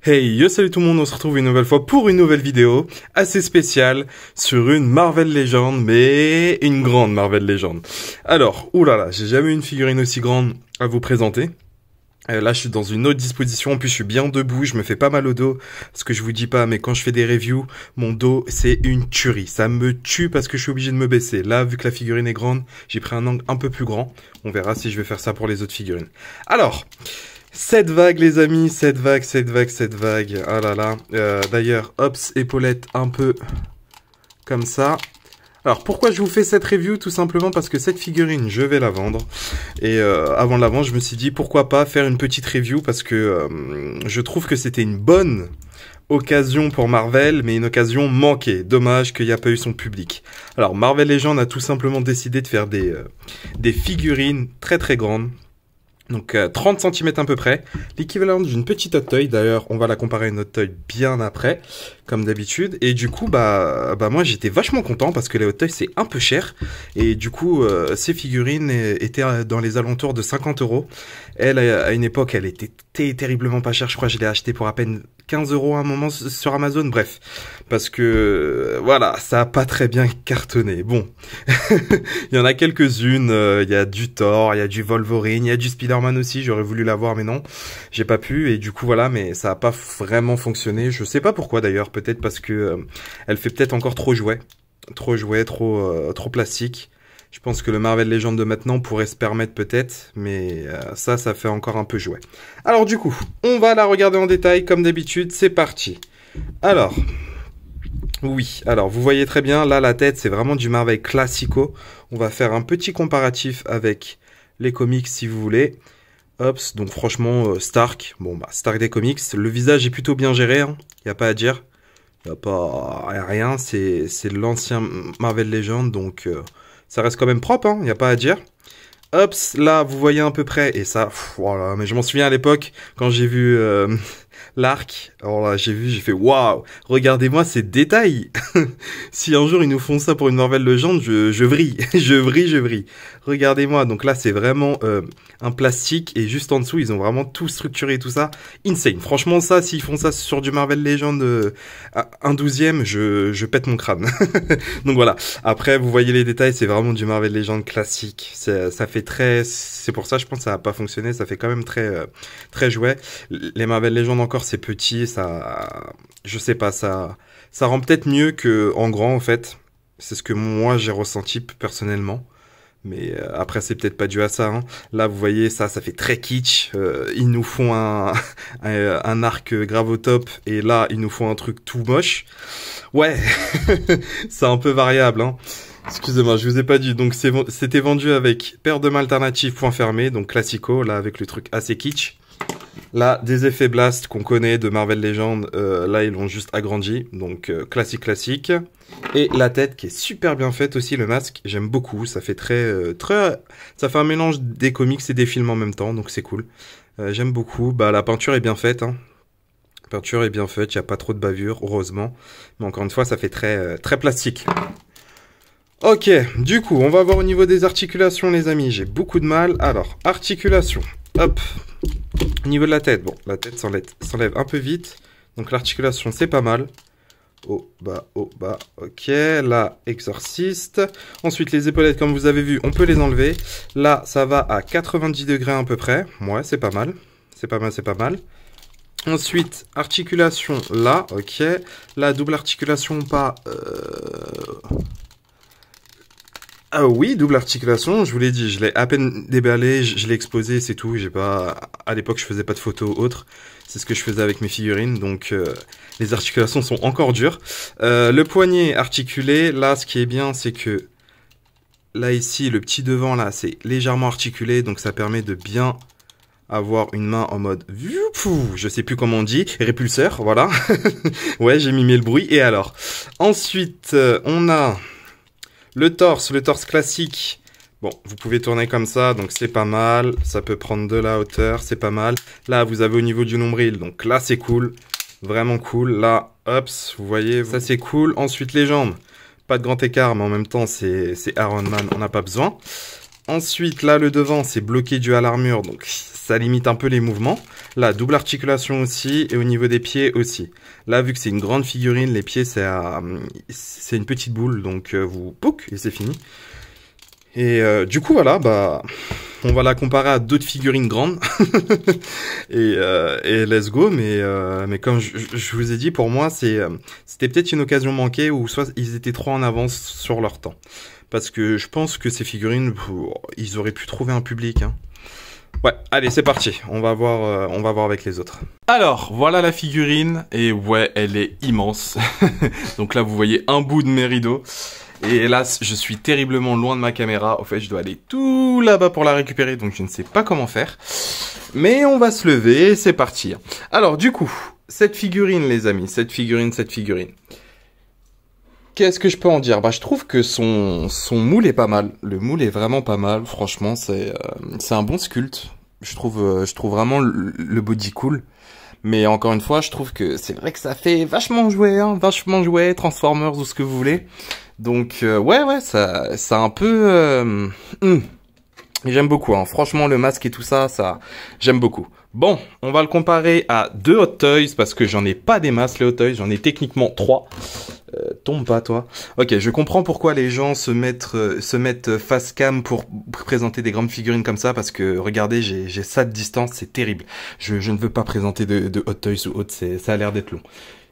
Hey, yo salut tout le monde, on se retrouve une nouvelle fois pour une nouvelle vidéo assez spéciale sur une Marvel Legend, mais une grande Marvel Legend. Alors, oulala, j'ai jamais eu une figurine aussi grande à vous présenter. Là, je suis dans une autre disposition, en plus je suis bien debout, je me fais pas mal au dos, ce que je vous dis pas, mais quand je fais des reviews, mon dos c'est une tuerie, ça me tue parce que je suis obligé de me baisser. Là, vu que la figurine est grande, j'ai pris un angle un peu plus grand, on verra si je vais faire ça pour les autres figurines. Alors... cette vague les amis, cette vague, ah là là, d'ailleurs, hops, épaulette un peu comme ça. Alors pourquoi je vous fais cette review? Tout simplement parce que cette figurine, je vais la vendre. Et avant de la vendre, je me suis dit pourquoi pas faire une petite review parce que je trouve que c'était une bonne occasion pour Marvel, mais une occasion manquée. Dommage qu'il n'y a pas eu son public. Alors Marvel Legends a tout simplement décidé de faire des figurines très très grandes. Donc 30 cm à peu près, l'équivalent d'une petite hot toy. D'ailleurs, on va la comparer à une hot toy bien après, comme d'habitude. Et du coup, bah moi j'étais vachement content parce que les hot toys c'est un peu cher. Et du coup, ces figurines étaient dans les alentours de 50 €. Elle, à une époque, elle était terriblement pas chère. Je crois que je l'ai acheté pour à peine 15 € à un moment sur Amazon. Bref, parce que voilà, ça a pas très bien cartonné. Bon, il y en a quelques-unes. Il y a du Thor, il y a du Wolverine, il y a du Spider-Man aussi. J'aurais voulu l'avoir, mais non, j'ai pas pu. Et du coup, voilà, mais ça a pas vraiment fonctionné. Je sais pas pourquoi d'ailleurs. Peut-être parce que elle fait peut-être encore trop jouet, trop plastique. Je pense que le Marvel Legends de maintenant pourrait se permettre peut-être, mais ça fait encore un peu jouet. Alors du coup, on va la regarder en détail comme d'habitude, c'est parti. Alors, oui, alors vous voyez très bien, là la tête c'est vraiment du Marvel Classico. On va faire un petit comparatif avec les comics si vous voulez. Hops, donc franchement Stark, bon bah Stark des comics, le visage est plutôt bien géré, hein, y a pas à dire. Y a pas rien, c'est l'ancien Marvel Legends, donc... ça reste quand même propre, hein, y a pas à dire. Hop, là, vous voyez à peu près, et ça, voilà, mais je m'en souviens à l'époque, quand j'ai vu l'arc, alors là, j'ai fait, waouh, regardez-moi ces détails. Si un jour ils nous font ça pour une Marvel Legends, je vrille, je vrille. Regardez-moi, donc là, c'est vraiment un plastique, et juste en dessous, ils ont vraiment tout structuré, tout ça. Insane. Franchement, ça, s'ils font ça sur du Marvel Legends, un 12e, je pète mon crâne. Donc voilà. Après, vous voyez les détails, c'est vraiment du Marvel Legends classique. Ça fait très, c'est pour ça, je pense que ça n'a pas fonctionné. Ça fait quand même très jouet. Les Marvel Legends encore, c'est petit, ça, je sais pas, ça rend peut-être mieux que en grand en fait. C'est ce que moi j'ai ressenti personnellement. Mais après, c'est peut-être pas dû à ça. Hein. Là, vous voyez, ça fait très kitsch. Ils nous font un arc grave au top. Et là, ils nous font un truc tout moche. Ouais, c'est un peu variable. Hein. Excusez-moi, je vous ai pas dit. Donc, c'était vendu avec paire de main alternative point fermé. Donc, classico, là, avec le truc assez kitsch. Là, des effets blast qu'on connaît de Marvel Legends, là ils l'ont juste agrandi, donc classique. Et la tête qui est super bien faite aussi, le masque, j'aime beaucoup, ça fait ça fait un mélange des comics et des films en même temps, donc c'est cool. J'aime beaucoup, bah la peinture est bien faite, hein. La peinture est bien faite, il n'y a pas trop de bavure, heureusement. Mais encore une fois, ça fait très plastique. Ok, du coup, on va voir au niveau des articulations les amis, j'ai beaucoup de mal. Alors, articulation, hop. Au niveau de la tête, bon, la tête s'enlève un peu vite. Donc l'articulation, c'est pas mal. Haut, bas, ok. Là, exorciste. Ensuite, les épaulettes, comme vous avez vu, on peut les enlever. Là, ça va à 90 degrés à peu près. Ouais, c'est pas mal. C'est pas mal. Ensuite, articulation, là, ok. Là, double articulation, pas... Ah oui, double articulation, je vous l'ai dit, je l'ai à peine déballé, je l'ai exposé, c'est tout. J'ai pas, à l'époque, je faisais pas de photos autres. C'est ce que je faisais avec mes figurines, donc les articulations sont encore dures. Le poignet articulé, là, ce qui est bien, c'est que là, ici, le petit devant, là, c'est légèrement articulé, donc ça permet de bien avoir une main en mode, je sais plus comment on dit, répulseur, voilà. Ouais, j'ai mimé le bruit, et alors. Ensuite, on a... le torse classique, bon, vous pouvez tourner comme ça, donc c'est pas mal. Ça peut prendre de la hauteur, c'est pas mal. Là, vous avez au niveau du nombril, donc là, c'est cool. Vraiment cool. Là, hop, vous voyez, ça, c'est cool. Ensuite, les jambes, pas de grand écart, mais en même temps, c'est Iron Man, on n'a pas besoin. Ensuite, là, le devant, c'est bloqué dû à l'armure, donc ça limite un peu les mouvements. Là, double articulation aussi, et au niveau des pieds aussi. Là, vu que c'est une grande figurine, les pieds, c'est une petite boule, donc vous pouc, et c'est fini. Et du coup, voilà, bah, on va la comparer à d'autres figurines grandes. et let's go, mais comme je vous ai dit, pour moi, c'était peut-être une occasion manquée, ou soit ils étaient trop en avance sur leur temps. Parce que je pense que ces figurines, ils auraient pu trouver un public, hein. Ouais, allez, c'est parti. On va voir avec les autres. Alors, voilà la figurine. Et ouais, elle est immense. Donc là, vous voyez un bout de mes rideaux. Et hélas, je suis terriblement loin de ma caméra. Au fait, je dois aller tout là-bas pour la récupérer. Donc, je ne sais pas comment faire. Mais on va se lever. C'est parti. Alors, du coup, cette figurine, les amis. Cette figurine. Qu'est-ce que je peux en dire? Bah, je trouve que son moule est pas mal. Le moule est vraiment pas mal. Franchement, c'est un bon sculpte. Je trouve vraiment le body cool. Mais encore une fois, je trouve que c'est vrai que ça fait vachement jouet, hein, vachement jouet, Transformers ou ce que vous voulez. Donc ouais, ça un peu. J'aime beaucoup, hein. Franchement, le masque et tout ça, j'aime beaucoup. Bon, on va le comparer à deux Hot Toys parce que j'en ai pas des masses les Hot Toys, j'en ai techniquement 3. Tombe pas toi. Ok, je comprends pourquoi les gens se mettent face cam pour présenter des grandes figurines comme ça, parce que regardez, j'ai ça de distance, c'est terrible. Je ne veux pas présenter de Hot Toys ou autre, ça a l'air d'être long.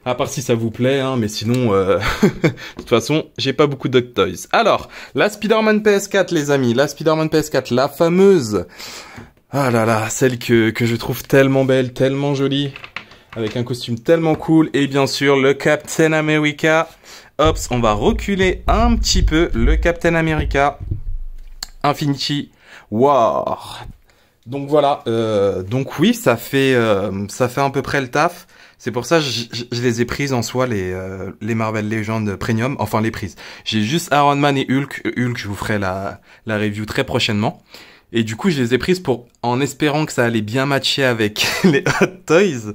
À part si ça vous plaît, hein, mais sinon, de toute façon, j'ai pas beaucoup de Hot Toys. Alors, la Spider-Man PS4, les amis, la Spider-Man PS4, la fameuse, ah là là, celle que je trouve tellement belle, tellement jolie, avec un costume tellement cool, et bien sûr, le Captain America. Hop, on va reculer un petit peu, le Captain America Infinity War. Donc voilà, donc oui, ça fait à peu près le taf. C'est pour ça que je les ai prises en soi, les Marvel Legends Premium, enfin les prises. J'ai juste Iron Man et Hulk. Hulk, je vous ferai la review très prochainement. Et du coup, je les ai prises en espérant que ça allait bien matcher avec les Hot Toys.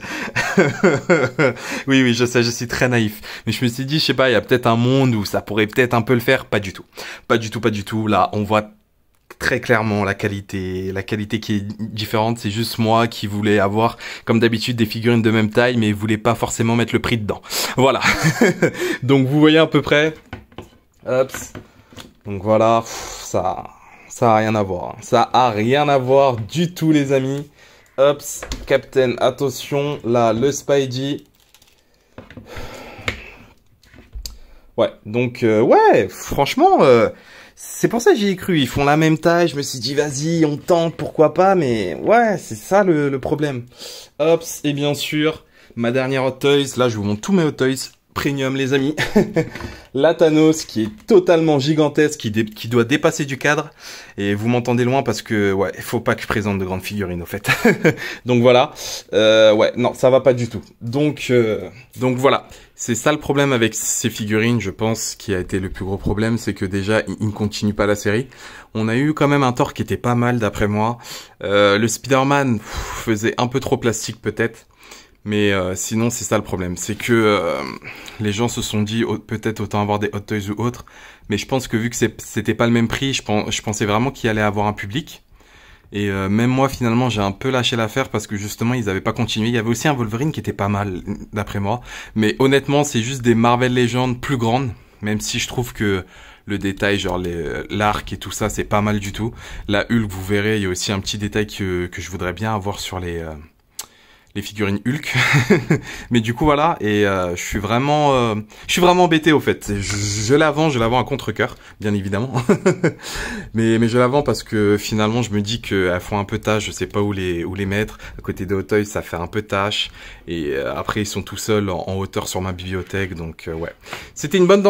Oui, je sais, je suis très naïf. Mais je me suis dit, je sais pas, il y a peut-être un monde où ça pourrait peut-être un peu le faire. Pas du tout. Pas du tout. Là, on voit très clairement la qualité qui est différente. C'est juste moi qui voulais avoir, comme d'habitude, des figurines de même taille, mais voulais pas forcément mettre le prix dedans. Voilà. Donc, vous voyez à peu près. Hop. Donc voilà, ça a rien à voir. Ça a rien à voir du tout, les amis. Hop, Captain, attention. Là, le Spidey. Ouais, donc, ouais, franchement, c'est pour ça que j'y ai cru. Ils font la même taille. Je me suis dit, vas-y, on tente, pourquoi pas. Mais ouais, c'est ça le problème. Hop, et bien sûr, ma dernière Hot Toys. Là, je vous montre tous mes Hot Toys Premium, les amis. La Thanos qui est totalement gigantesque, qui doit dépasser du cadre. Et vous m'entendez loin parce que ouais, il faut pas que je présente de grandes figurines au fait. Donc voilà. Ouais, non, ça va pas du tout. Donc voilà. C'est ça le problème avec ces figurines, je pense, qui a été le plus gros problème, c'est que déjà, ils ne continuent pas la série. On a eu quand même un Thor qui était pas mal d'après moi. Le Spider-Man faisait un peu trop plastique peut-être. Mais sinon, c'est ça le problème. C'est que les gens se sont dit peut-être autant avoir des Hot Toys ou autres. Mais je pense que vu que c'était pas le même prix, je pensais vraiment qu'il allait avoir un public. Et même moi, finalement, j'ai un peu lâché l'affaire parce que justement, ils avaient pas continué. Il y avait aussi un Wolverine qui était pas mal, d'après moi. Mais honnêtement, c'est juste des Marvel Legends plus grandes. Même si je trouve que le détail, genre l'arc et tout ça, c'est pas mal du tout. La Hulk, vous verrez, il y a aussi un petit détail que je voudrais bien avoir sur les figurines Hulk. Mais du coup voilà, et je suis vraiment embêté au fait. Je la vends à contre-cœur, bien évidemment. mais je la vends parce que finalement je me dis qu'elles font un peu tâche, je sais pas où les mettre. À côté des Hot Toys, ça fait un peu tâche. Et après ils sont tout seuls en hauteur sur ma bibliothèque, donc ouais. C'était une bonne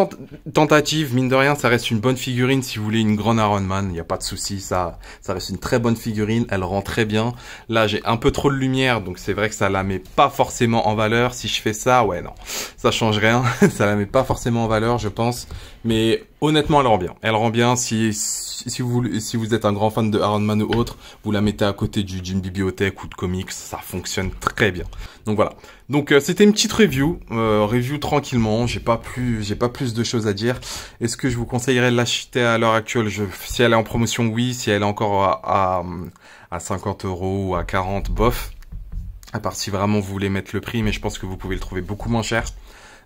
tentative, mine de rien, ça reste une bonne figurine si vous voulez une grande Iron Man, il n'y a pas de souci, ça reste une très bonne figurine, elle rend très bien. Là j'ai un peu trop de lumière, donc c'est vrai que que ça la met pas forcément en valeur. Si je fais ça, ouais, non, ça change rien. Ça la met pas forcément en valeur, je pense. Mais honnêtement, elle rend bien. Elle rend bien si vous êtes un grand fan de Iron Man ou autre, vous la mettez à côté d'une bibliothèque ou de comics, ça fonctionne très bien. Donc voilà. Donc c'était une petite review, review tranquillement. J'ai pas plus de choses à dire. Est-ce que je vous conseillerais de l'acheter à l'heure actuelle? Si elle est en promotion, oui. Si elle est encore à 50 € ou à 40, bof. À part si vraiment vous voulez mettre le prix, mais je pense que vous pouvez le trouver beaucoup moins cher.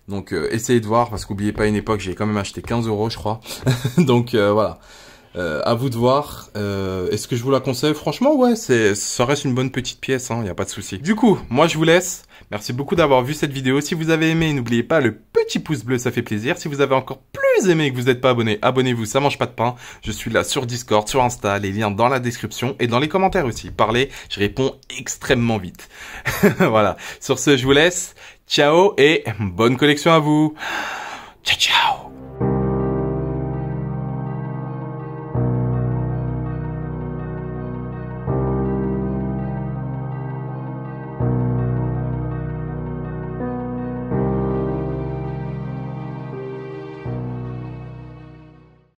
Donc essayez de voir, parce qu'oubliez pas, à une époque, j'ai quand même acheté 15 € je crois. Donc voilà. À vous de voir. Est-ce que je vous la conseille? Franchement, ouais, ça reste une bonne petite pièce, hein, y a pas de souci. Du coup, moi je vous laisse. Merci beaucoup d'avoir vu cette vidéo. Si vous avez aimé, n'oubliez pas le petit pouce bleu, ça fait plaisir. Si vous avez encore plus aimé et que vous n'êtes pas abonné, abonnez-vous, ça mange pas de pain. Je suis là sur Discord, sur Insta, les liens dans la description et dans les commentaires aussi. Parlez, je réponds extrêmement vite. Voilà. Sur ce, je vous laisse. Ciao et bonne collection à vous. Ciao, ciao.